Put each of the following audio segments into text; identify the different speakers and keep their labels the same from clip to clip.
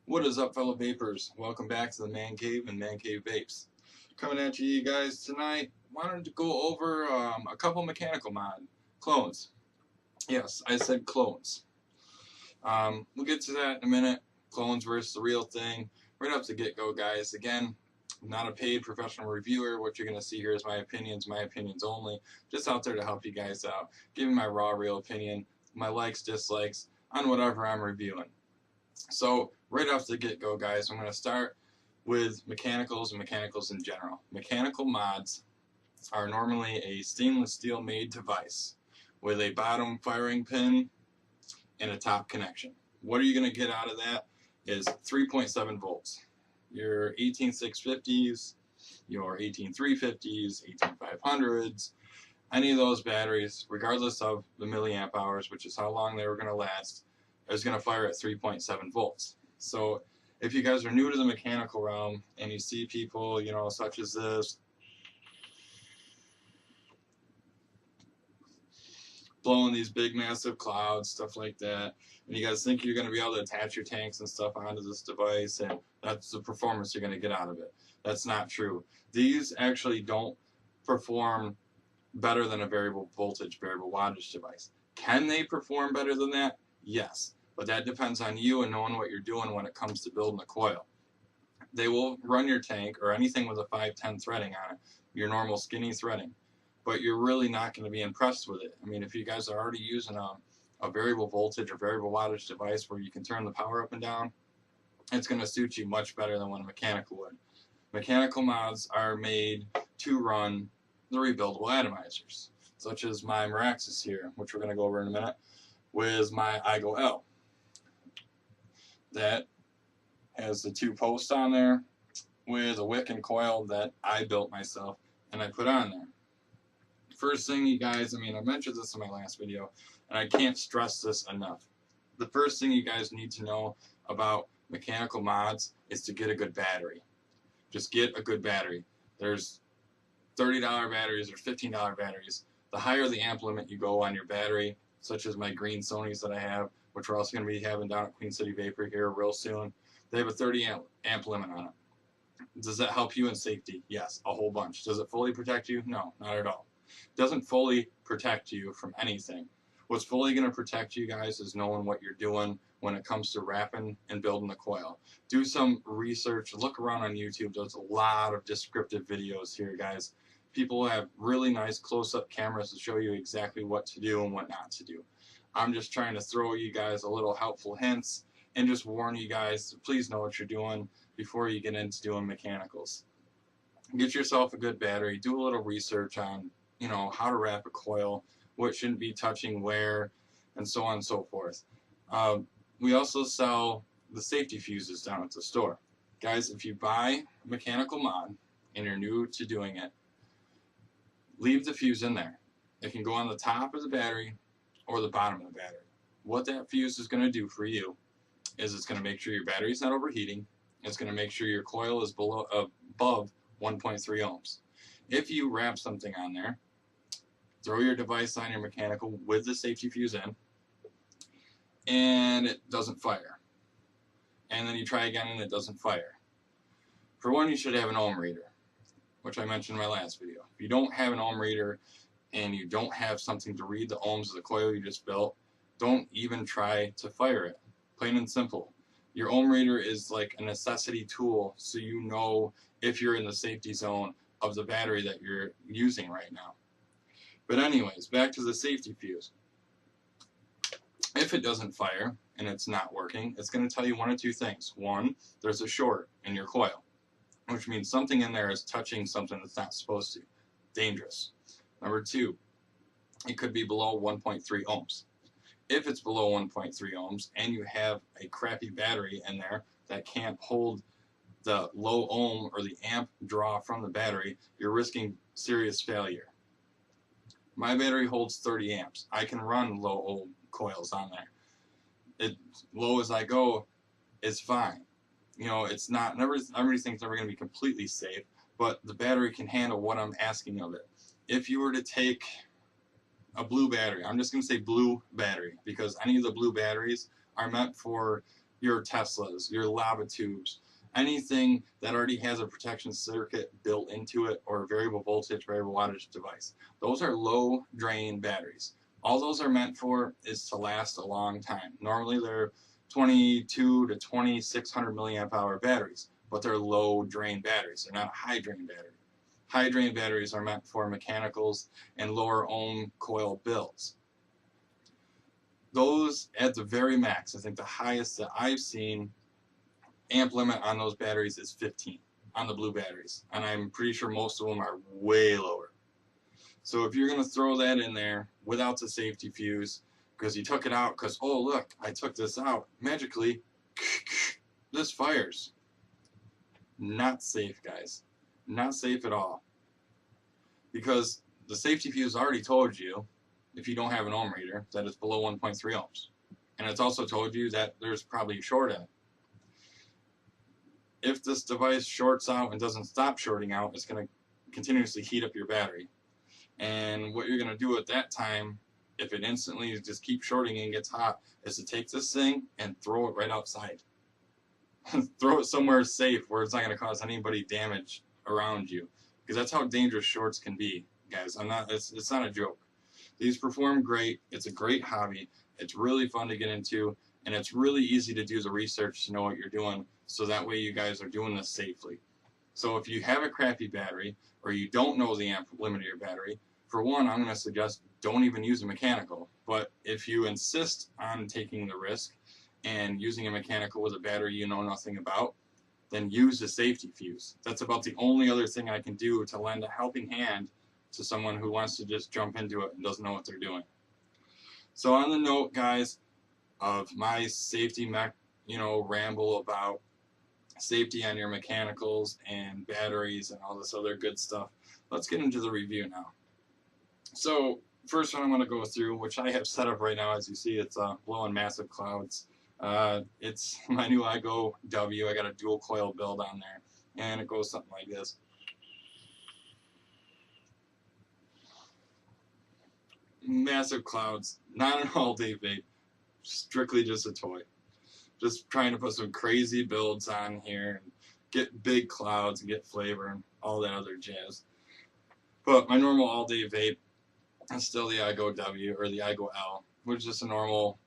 Speaker 1: What is up, fellow vapors? Welcome back to the Man Cave and Man Cave Vapes. Coming at you guys tonight. Wanted to go over a couple mechanical mod clones. Yes, I said clones. We'll get to that in a minute. Clones versus the real thing. Right off the get-go, guys. Again, I'm not a paid professional reviewer. What you're going to see here is my opinions only. Just out there to help you guys out. Giving my raw, real opinion, my likes, dislikes on whatever I'm reviewing. So right off the get-go, guys, I'm going to start with mechanicals and mechanicals in general. Mechanical mods are normally a stainless steel made device with a bottom firing pin and a top connection. What are you going to get out of that is 3.7 volts. Your 18650s, your 18350s, 18500s, any of those batteries, regardless of the milliamp hours, which is how long they were going to last, is going to fire at 3.7 volts. So if you guys are new to the mechanical realm and you see people, such as this, blowing these big massive clouds, stuff like that, and you guys think you're going to be able to attach your tanks and stuff onto this device and that's the performance you're going to get out of it. That's not true. These actually don't perform better than a variable voltage, variable wattage device. Can they perform better than that? Yes, but that depends on you and knowing what you're doing when it comes to building a coil. They will run your tank or anything with a 510 threading on it, your normal skinny threading, but you're really not going to be impressed with it. I mean, if you guys are already using a variable voltage or variable wattage device where you can turn the power up and down, it's going to suit you much better than what a mechanical would. Mechanical mods are made to run the rebuildable atomizers, such as my moraxus here, which we're going to go over in a minute, with my IGO L. That has the two posts on there with a wick and coil that I built myself and I put on there. First thing, you guys, I mentioned this in my last video and I can't stress this enough. The first thing you guys need to know about mechanical mods is to get a good battery. Just get a good battery. There's $30 batteries or $15 batteries. The higher the amp limit you go on your battery, such as my green Sonys that I have, which we're also going to be having down at Queen City Vapor here real soon, they have a 30 amp limit on it. Does that help you in safety? Yes, a whole bunch. Does it fully protect you? No, not at all. It doesn't fully protect you from anything. What's fully going to protect you guys is knowing what you're doing when it comes to wrapping and building the coil. Do some research. Look around on YouTube. There's a lot of descriptive videos here, guys. People have really nice close-up cameras to show you exactly what to do and what not to do. I'm just trying to throw you guys a little helpful hints and just warn you guys to please know what you're doing before you get into doing mechanicals. Get yourself a good battery. Do a little research on, how to wrap a coil, what shouldn't be touching where, and so on and so forth. We also sell the safety fuses down at the store. Guys, if you buy a mechanical mod and you're new to doing it, leave the fuse in there. It can go on the top of the battery or the bottom of the battery. What that fuse is going to do for you is it's going to make sure your battery's not overheating. It's going to make sure your coil is above 1.3 ohms. If you wrap something on there, throw your device on your mechanical with the safety fuse in, and it doesn't fire. And then you try again and it doesn't fire. For one, you should have an ohm reader, which I mentioned in my last video. If you don't have an ohm reader and you don't have something to read the ohms of the coil you just built, don't even try to fire it. Plain and simple. Your ohm reader is like a necessity tool so you know if you're in the safety zone of the battery that you're using right now. But anyways, back to the safety fuse. If it doesn't fire and it's not working, it's going to tell you one of two things. One, there's a short in your coil, which means something in there is touching something that's not supposed to. Dangerous. Number two, it could be below 1.3 ohms. If it's below 1.3 ohms and you have a crappy battery in there that can't hold the low ohm or the amp draw from the battery, you're risking serious failure. My battery holds 30 amps. I can run low ohm coils on there. Low as I go is fine. It's not, everything's never going to be completely safe, but the battery can handle what I'm asking of it. If you were to take a blue battery, I'm just going to say blue battery because any of the blue batteries are meant for your Teslas, your lava tubes, anything that already has a protection circuit built into it, or a variable voltage, variable wattage device. Those are low drain batteries. All those are meant for is to last a long time. Normally they're 22 to 2600 milliamp hour batteries, but they're low drain batteries. They're not a high drain battery. High drain batteries are meant for mechanicals and lower ohm coil builds. Those at the very max, I think the highest that I've seen amp limit on those batteries is 15 on the blue batteries, and I'm pretty sure most of them are way lower. So if you're going to throw that in there without the safety fuse, because you took it out because, oh look, I took this out, magically this fires. Not safe, guys. Not safe at all. Because the safety fuse already told you, if you don't have an ohm reader, that it's below 1.3 ohms. And it's also told you that there's probably a short in it. If this device shorts out and doesn't stop shorting out, it's going to continuously heat up your battery. And what you're going to do at that time, if it instantly just keeps shorting and gets hot, is to take this thing and throw it right outside. Throw it somewhere safe where it's not going to cause anybody damage around you. Because that's how dangerous shorts can be, guys. It's not a joke. These perform great. It's a great hobby. It's really fun to get into, and it's really easy to do the research to know what you're doing, so that way you guys are doing this safely. So if you have a crappy battery, or you don't know the amp limit of your battery, for one, I'm going to suggest don't even use a mechanical. But if you insist on taking the risk and using a mechanical with a battery you know nothing about, then use a safety fuse. That's about the only other thing I can do to lend a helping hand to someone who wants to just jump into it and doesn't know what they're doing. So on the note, guys, of my safety ramble about safety on your mechanicals and batteries and all this other good stuff, let's get into the review now. So first one I'm going to go through, which I have set up right now. As you see, it's blowing massive clouds. It's my new iGo W. I got a dual coil build on there, and it goes something like this. Massive clouds, not an all-day vape, strictly just a toy. Just trying to put some crazy builds on here and get big clouds and get flavor and all that other jazz. But my normal all-day vape is still the iGo W or the iGo L, which is just a normal,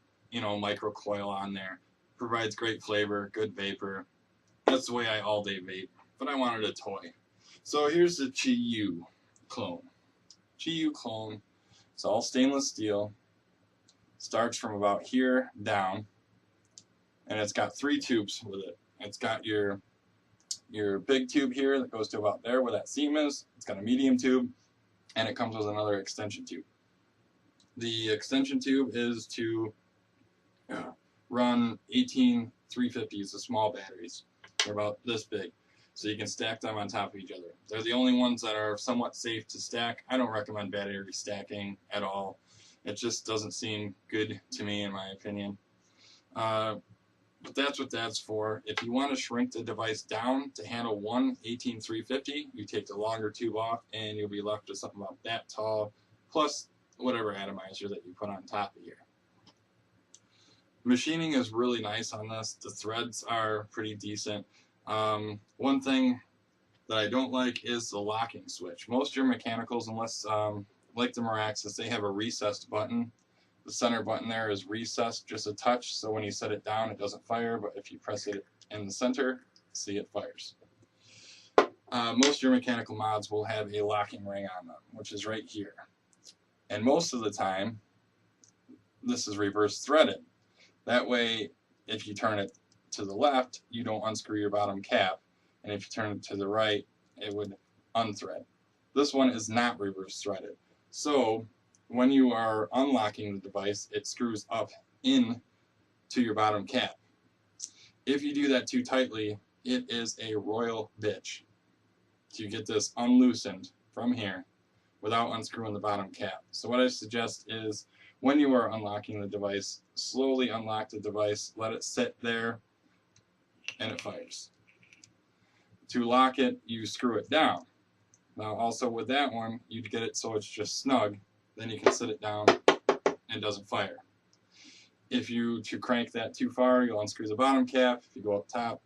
Speaker 1: micro coil on there. Provides great flavor, good vapor. That's the way I all-day vape, but I wanted a toy. So here's the Chi-Yu clone. Chi-Yu clone. It's all stainless steel. Starts from about here down, and it's got 3 tubes with it. It's got your big tube here that goes to about there where that seam is. It's got a medium tube, and it comes with another extension tube. The extension tube is to run 18350s, the small batteries. They're about this big, so you can stack them on top of each other. They're the only ones that are somewhat safe to stack. I don't recommend battery stacking at all. It just doesn't seem good to me, in my opinion. But that's what that's for. If you want to shrink the device down to handle one 18350, you take the longer tube off, and you'll be left with something about that tall, plus whatever atomizer that you put on top of here. Machining is really nice on this. The threads are pretty decent. One thing that I don't like is the locking switch. Most of your mechanicals, unless like the moraxus, they have a recessed button. The center button there is recessed just a touch, so when you set it down it doesn't fire, but if you press it in the center, see, it fires. Most of your mechanical mods will have a locking ring on them, which is right here. And most of the time, this is reverse threaded. That way, if you turn it to the left, you don't unscrew your bottom cap, and if you turn it to the right, it would unthread. This one is not reverse threaded. So when you are unlocking the device, it screws up in to your bottom cap. If you do that too tightly, it is a royal bitch to get this unloosened from here without unscrewing the bottom cap. So what I suggest is, when you are unlocking the device, slowly unlock the device, let it sit there, and it fires. To lock it, you screw it down. Now also with that one, you get it so it's just snug, then you can sit it down and it doesn't fire. If you crank that too far, you'll unscrew the bottom cap. If you go up top,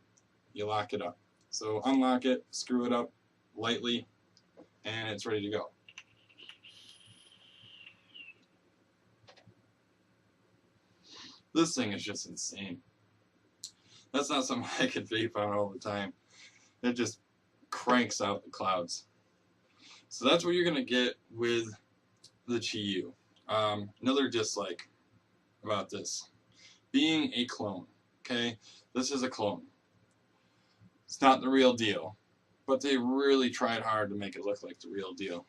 Speaker 1: you lock it up. So unlock it, screw it up lightly, and it's ready to go. This thing is just insane. That's not something I could vape on all the time. It just cranks out the clouds. So that's what you're going to get with the Chi-Yu. Another dislike about this. Being a clone. Okay? This is a clone. It's not the real deal. But they really tried hard to make it look like the real deal.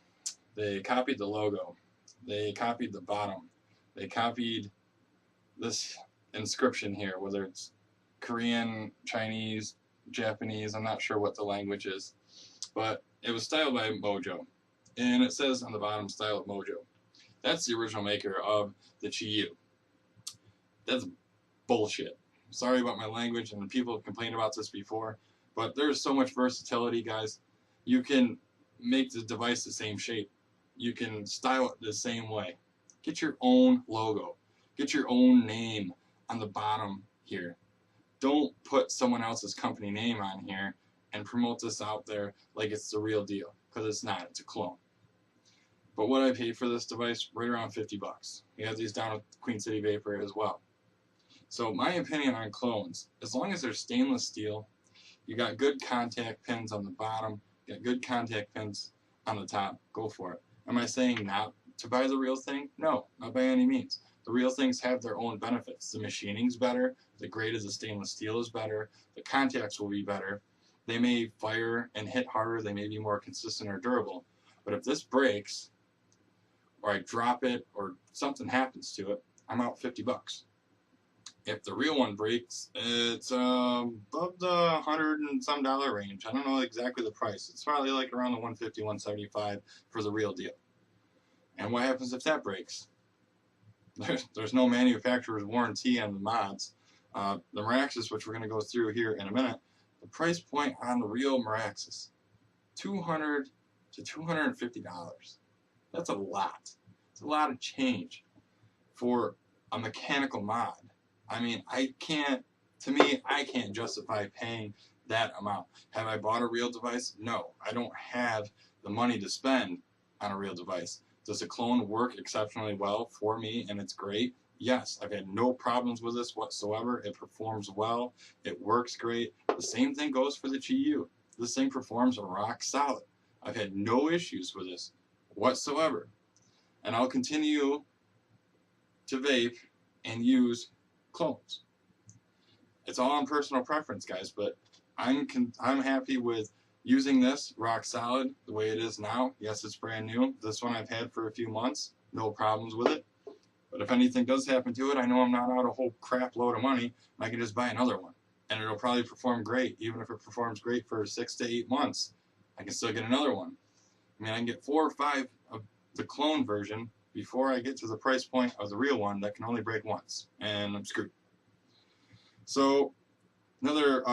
Speaker 1: They copied the logo. They copied the bottom. They copied this inscription here, whether it's Korean, Chinese, Japanese, I'm not sure what the language is. But it was styled by Mojo. And it says on the bottom, style of Mojo. That's the original maker of the Chi-Yu. That's bullshit. Sorry about my language, and people have complained about this before, but there's so much versatility, guys. You can make the device the same shape. You can style it the same way. Get your own logo. Get your own name on the bottom here. Don't put someone else's company name on here and promote this out there like it's the real deal, because it's not. It's a clone. But what I paid for this device, right around 50 bucks. We have these down at Queen City Vapor as well. So my opinion on clones, as long as they're stainless steel, you got good contact pins on the bottom, you got good contact pins on the top, go for it. Am I saying not to buy the real thing? No, not by any means. The real things have their own benefits. The machining's better, the grade of the stainless steel is better, the contacts will be better. They may fire and hit harder, they may be more consistent or durable. But if this breaks, or I drop it, or something happens to it, I'm out 50 bucks. If the real one breaks, it's above the $100 and some range. I don't know exactly the price. It's probably like around the $150, $175 for the real deal. And what happens if that breaks? There's no manufacturer's warranty on the mods. The moraxus, which we're going to go through here in a minute, the price point on the real moraxus, $200 to $250. That's a lot. It's a lot of change for a mechanical mod. I mean, I can't justify paying that amount. Have I bought a real device? No, I don't have the money to spend on a real device. Does the clone work exceptionally well for me and it's great? Yes, I've had no problems with this whatsoever. It performs well. It works great. The same thing goes for the Chi-Yu. This thing performs rock solid. I've had no issues with this whatsoever. And I'll continue to vape and use clones. It's all on personal preference, guys, but I'm happy with using this rock solid the way it is now. Yes, it's brand new. This one I've had for a few months. No problems with it. But if anything does happen to it, I know I'm not out a whole crap load of money. I can just buy another one. And it'll probably perform great. Even if it performs great for 6 to 8 months, I can still get another one. I mean, I can get 4 or 5 of the clone version before I get to the price point of the real one that can only break once. And I'm screwed. So, another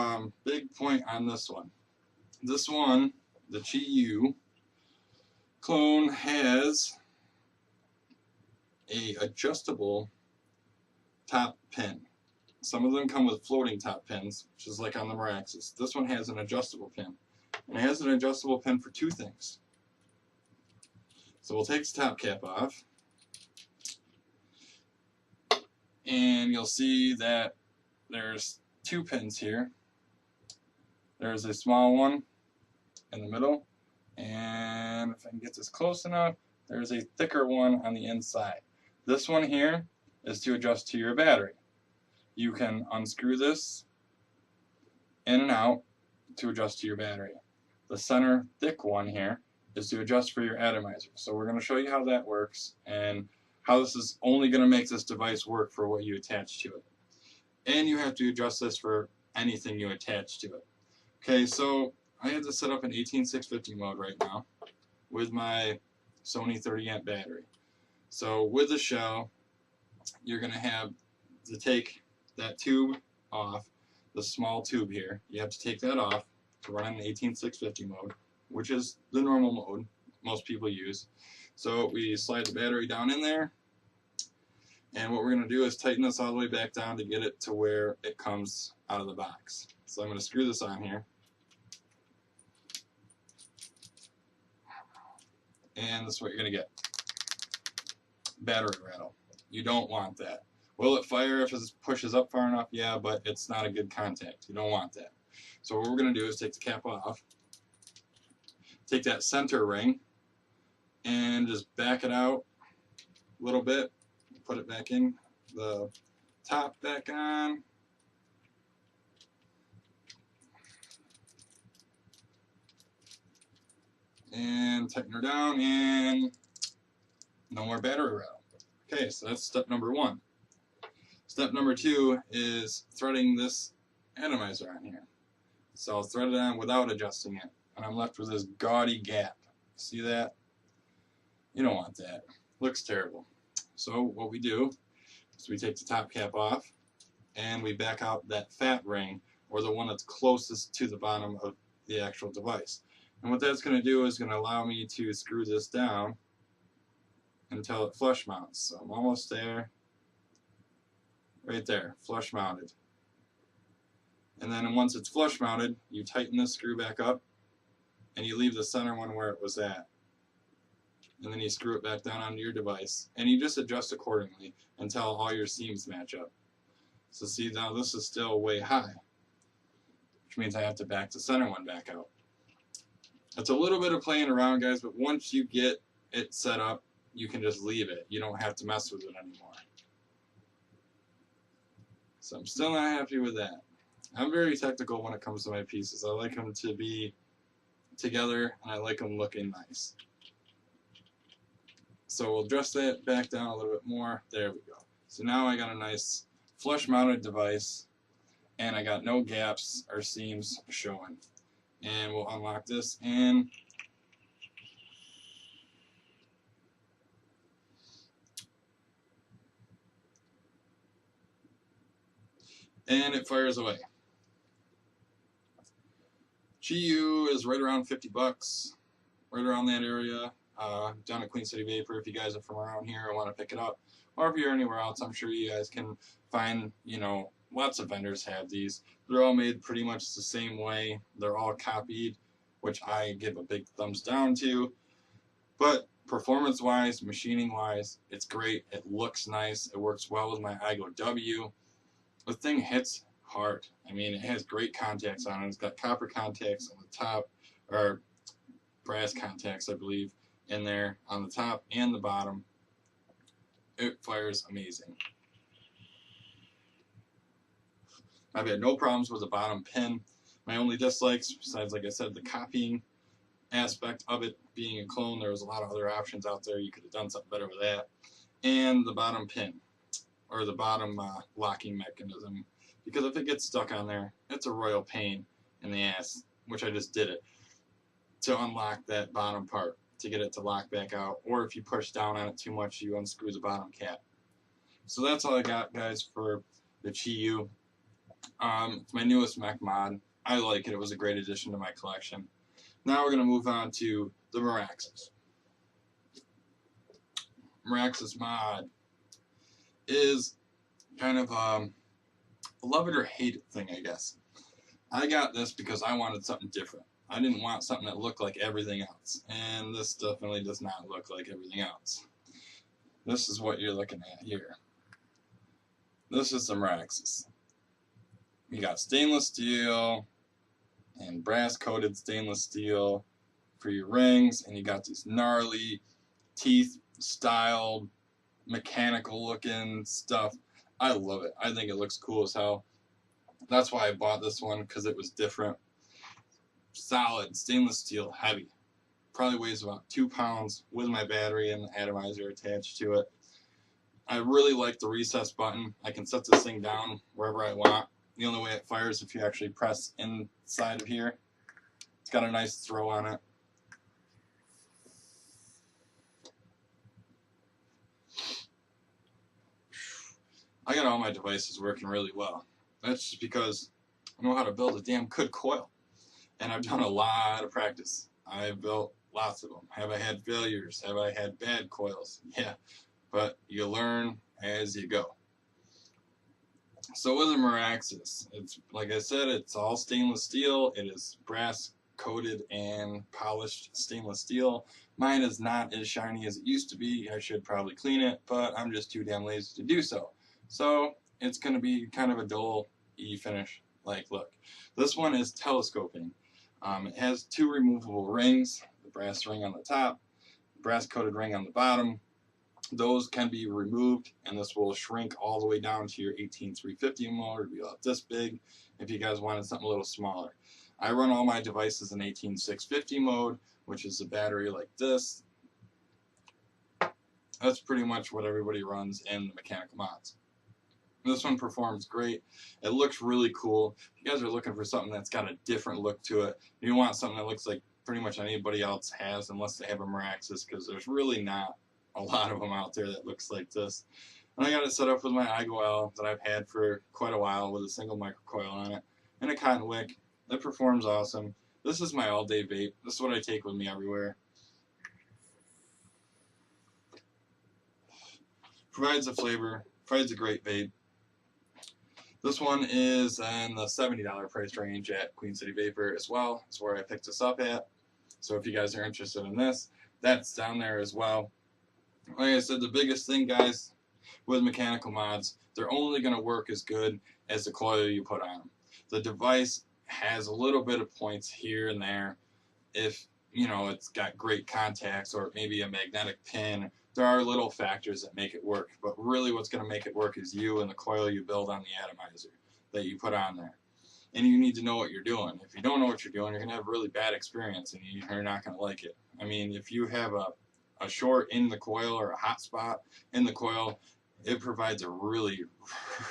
Speaker 1: big point on this one. This one, the Chi-Yu clone, has a adjustable top pin. Some of them come with floating top pins, which is like on the moraxus. This one has an adjustable pin. And it has an adjustable pin for 2 things. So we'll take the top cap off. And you'll see that there's 2 pins here. There's a small one in the middle. And if I can get this close enough, there's a thicker one on the inside. This one here is to adjust to your battery. You can unscrew this in and out to adjust to your battery. The center thick one here is to adjust for your atomizer. So we're going to show you how that works and how this is only going to make this device work for what you attach to it. And you have to adjust this for anything you attach to it. Okay, so I have this set up in 18650 mode right now with my Sony 30 amp battery. So with the shell, you're going to have to take that tube off, the small tube here. You have to take that off to run in 18650 mode, which is the normal mode most people use. So we slide the battery down in there, And what we're going to do is tighten this all the way back down to get it to where it comes out of the box. So I'm going to screw this on here. And this is what you're going to get. Battery rattle. You don't want that. Will it fire if it pushes up far enough? Yeah, but it's not a good contact. You don't want that. So what we're going to do is take the cap off, take that center ring, and just back it out a little bit, put it back in, the top back on, and tighten her down, and no more battery rattle. Okay, so that's step number 1. Step number 2 is threading this atomizer on here. So I'll thread it on without adjusting it, and I'm left with this gaudy gap. See that? You don't want that. Looks terrible. So what we do is we take the top cap off, and we back out that fat ring, or the one that's closest to the bottom of the actual device. And what that's going to do is going to allow me to screw this down until it flush mounts. So I'm almost there. Right there, flush mounted. And then once it's flush mounted, you tighten this screw back up, and you leave the center one where it was at. And then you screw it back down onto your device, and you just adjust accordingly until all your seams match up. So see, now this is still way high, which means I have to back the center one back out. It's a little bit of playing around, guys, but once you get it set up, you can just leave it. You don't have to mess with it anymore. So I'm still not happy with that. I'm very technical when it comes to my pieces. I like them to be together, and I like them looking nice. So we'll adjust that back down a little bit more. There we go. So now I got a nice flush mounted device, and I got no gaps or seams showing. And we'll unlock this, and it fires away. GU is right around 50 bucks, right around that area. Down at Queen City Vapor, if you guys are from around here and want to pick it up, or if you're anywhere else, I'm sure you guys can find, you know, lots of vendors have these. They're all made pretty much the same way. They're all copied, which I give a big thumbs down to. But performance-wise, machining-wise, it's great. It looks nice. It works well with my iGo W. The thing hits hard. I mean, it has great contacts on it. It's got copper contacts on the top, or brass contacts, I believe, in there on the top and the bottom. It fires amazing. I've had no problems with the bottom pin. My only dislikes, besides, like I said, the copying aspect of it being a clone, there was a lot of other options out there. You could have done something better with that. And the bottom pin, or the bottom locking mechanism, because if it gets stuck on there, it's a royal pain in the ass, which I just did it, to unlock that bottom part, to get it to lock back out, or if you push down on it too much, you unscrew the bottom cap. So that's all I got, guys, for the Chi-Yu. It's my newest mech mod. I like it. It was a great addition to my collection. Now we're going to move on to the moraxus. Moraxus mod is kind of a love it or hate it thing, I guess. I got this because I wanted something different. I didn't want something that looked like everything else, and this definitely does not look like everything else. This is what you're looking at here. This is the moraxus. You got stainless steel and brass coated stainless steel for your rings, and you got these gnarly teeth styled mechanical looking stuff. I love it. I think it looks cool as hell. That's why I bought this one, because it was different. Solid stainless steel, heavy. Probably weighs about 2 pounds with my battery and the atomizer attached to it. I really like the recess button. I can set this thing down wherever I want. The only way it fires is if you actually press inside of here. It's got a nice throw on it. I got all my devices working really well. That's just because I know how to build a damn good coil. And I've done a lot of practice. I've built lots of them. Have I had failures? Have I had bad coils? Yeah. but you learn as you go. So with a moraxus, it's like I said, it's all stainless steel. It is brass coated and polished stainless steel. Mine is not as shiny as it used to be. I should probably clean it, but I'm just too damn lazy to do so. So it's going to be kind of a dull finish like look. This one is telescoping. It has two removable rings, the brass ring on the top, brass coated ring on the bottom. Those can be removed, and this will shrink all the way down to your 18350 mode. It'll be about this big if you guys wanted something a little smaller. I run all my devices in 18650 mode, which is a battery like this. That's pretty much what everybody runs in the mechanical mods. This one performs great. It looks really cool. If you guys are looking for something that's got a different look to it, you want something that looks like pretty much anybody else has, unless they have a moraxus, because there's really not a lot of them out there that looks like this. And I got it set up with my IGOL that I've had for quite a while with a single microcoil on it and a cotton wick. It performs awesome. This is my all-day vape. This is what I take with me everywhere. Provides a flavor, provides a great vape. This one is in the $70 price range at Queen City Vapor as well. That's where I picked this up at. So if you guys are interested in this, that's down there as well. Like I said, the biggest thing, guys, with mechanical mods, they're only going to work as good as the coil you put on them. The device has a little bit of points here and there. If, you know, it's got great contacts or maybe a magnetic pin, there are little factors that make it work. But really what's going to make it work is you and the coil you build on the atomizer that you put on there. And you need to know what you're doing. If you don't know what you're doing, you're going to have a really bad experience and you're not going to like it. I mean, if you have a short in the coil or a hot spot in the coil, it provides a really,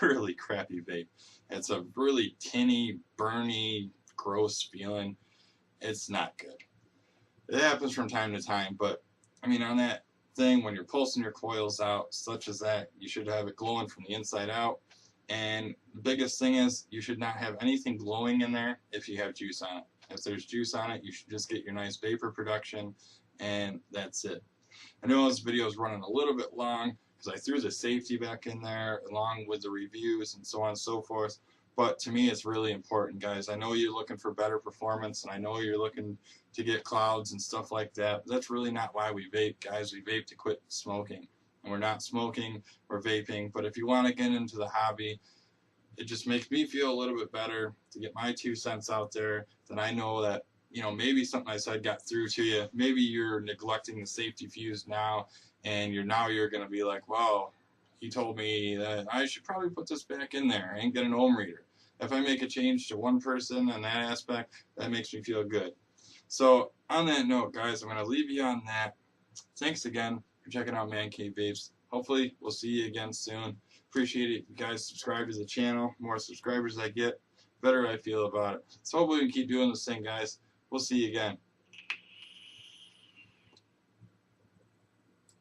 Speaker 1: really crappy vape. It's a really tinny, burny, gross feeling. It's not good. It happens from time to time, but I mean, on that thing, when you're pulsing your coils out, such as that, you should have it glowing from the inside out. And the biggest thing is, you should not have anything glowing in there if you have juice on it. If there's juice on it, you should just get your nice vapor production, and that's it. I know this video is running a little bit long because I threw the safety back in there along with the reviews and so on and so forth. But to me, it's really important, guys. I know you're looking for better performance, and I know you're looking to get clouds and stuff like that. But that's really not why we vape, guys. We vape to quit smoking. And we're not smoking, we're vaping. But if you want to get into the hobby, it just makes me feel a little bit better to get my 2 cents out there. Then I know that, you know, maybe something I said got through to you. Maybe you're neglecting the safety fuse now, and you're going to be like, wow, he told me that I should probably put this back in there and get an ohm reader. If I make a change to one person in that aspect, that makes me feel good. So on that note, guys, I'm going to leave you on that. Thanks again for checking out Man Cave Vapes. Hopefully we'll see you again soon. Appreciate it. You guys subscribe to the channel. The more subscribers I get, the better I feel about it. So hopefully we can keep doing this thing, guys. We'll see you again.